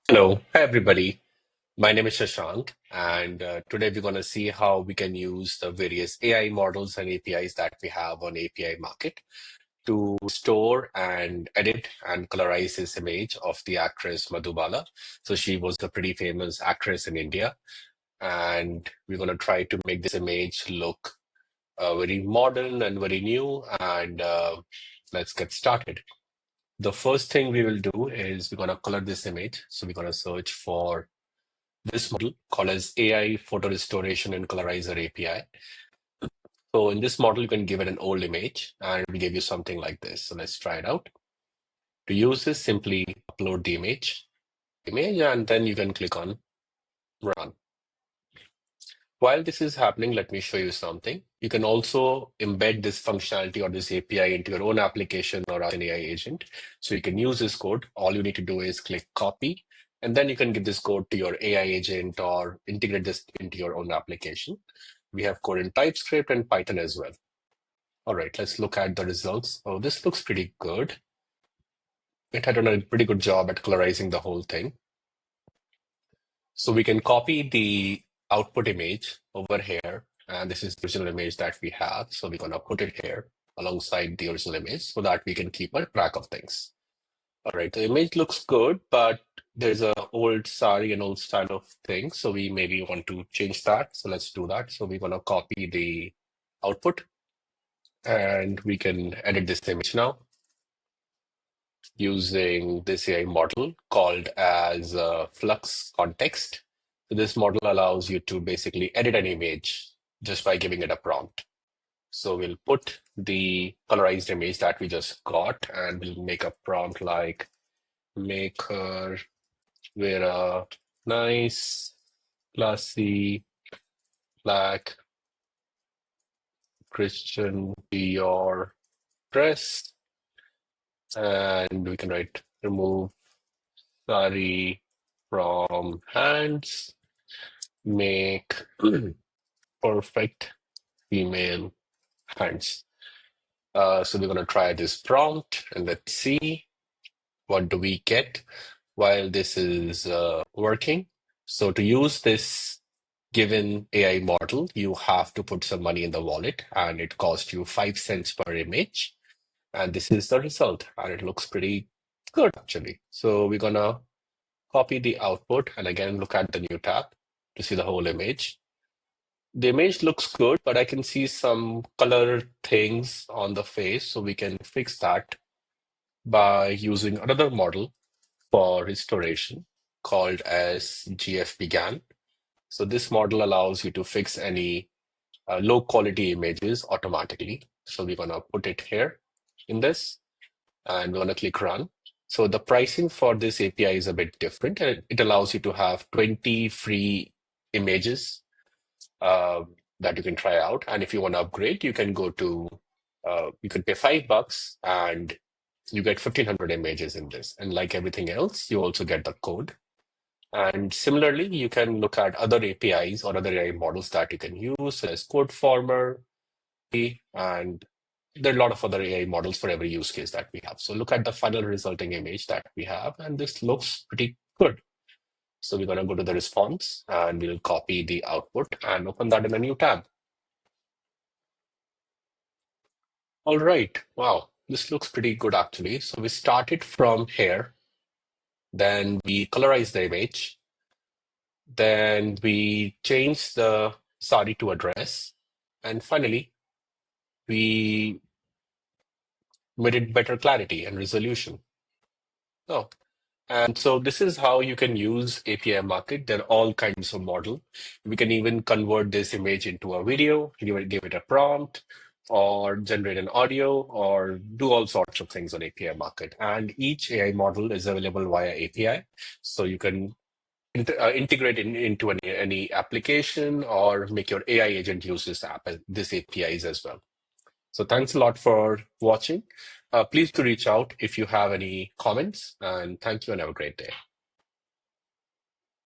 Hello, hi everybody. My name is Shashank, and today we're going to see how we can use the various AI models and APIs that we have on API.market to store and edit and colorize this image of the actress Madhubala. So she was a pretty famous actress in India, and we're going to try to make this image look very modern and very new. And let's get started. The first thing we will do is we're going to color this image. So we're going to search for this model called as AI Photo Restoration and Colorizer API. So in this model, you can give it an old image and it will give you something like this. So let's try it out. To use this, simply upload the image, and then you can click on Run. While this is happening, let me show you something. You can also embed this functionality or this API into your own application or an AI agent. So you can use this code. All you need to do is click copy, and then you can give this code to your AI agent or integrate this into your own application. We have code in TypeScript and Python as well. All right, let's look at the results. Oh, this looks pretty good. It had done a pretty good job at colorizing the whole thing. So we can copy the output image over here. And this is the original image that we have. So we're going to put it here alongside the original image so that we can keep a track of things. All right, the image looks good, but there's a old sari and old style of thing. So we maybe want to change that. So let's do that. So we're going to copy the output and we can edit this image now using this AI model called as FluxContext. So this model allows you to basically edit an image just by giving it a prompt. So we'll put the colorized image that we just got and we'll make a prompt like make her wear a nice, classy, black Christian Dior dress. And we can write remove sari from hands, make perfect female hands. So we're going to try this prompt and let's see what do we get while this is working. So to use this given AI model, you have to put some money in the wallet and it costs you 5 cents per image. And this is the result. And it looks pretty good actually. So we're going to copy the output and again look at the new tab to see the whole image. The image looks good, but I can see some color things on the face, so we can fix that by using another model for restoration called as GFPGAN. So this model allows you to fix any low quality images automatically. So we're gonna put it here in this and we're gonna click run. So the pricing for this API is a bit different. And it allows you to have 20 free images uh, that you can try out. And if you want to upgrade, you can go to, you can pay $5 and you get 1,500 images in this. And like everything else, you also get the code. And similarly, you can look at other APIs or other AI models that you can use as Code Former, and there are a lot of other AI models for every use case that we have. So look at the final resulting image that we have, and this looks pretty good. So we're going to go to the response and we'll copy the output and open that in a new tab. All right. Wow. This looks pretty good actually. So we started from here, then we colorize the image, then we change the sari to a dress, and finally we made it better clarity and resolution. Oh, and so this is how you can use API.market. There are all kinds of model. We can even convert this image into a video, give it a prompt, or generate an audio, or do all sorts of things on API.market. And each AI model is available via API. So you can integrate into any application or make your AI agent use this APIs as well. So thanks a lot for watching. Please do reach out if you have any comments, and thank you and have a great day.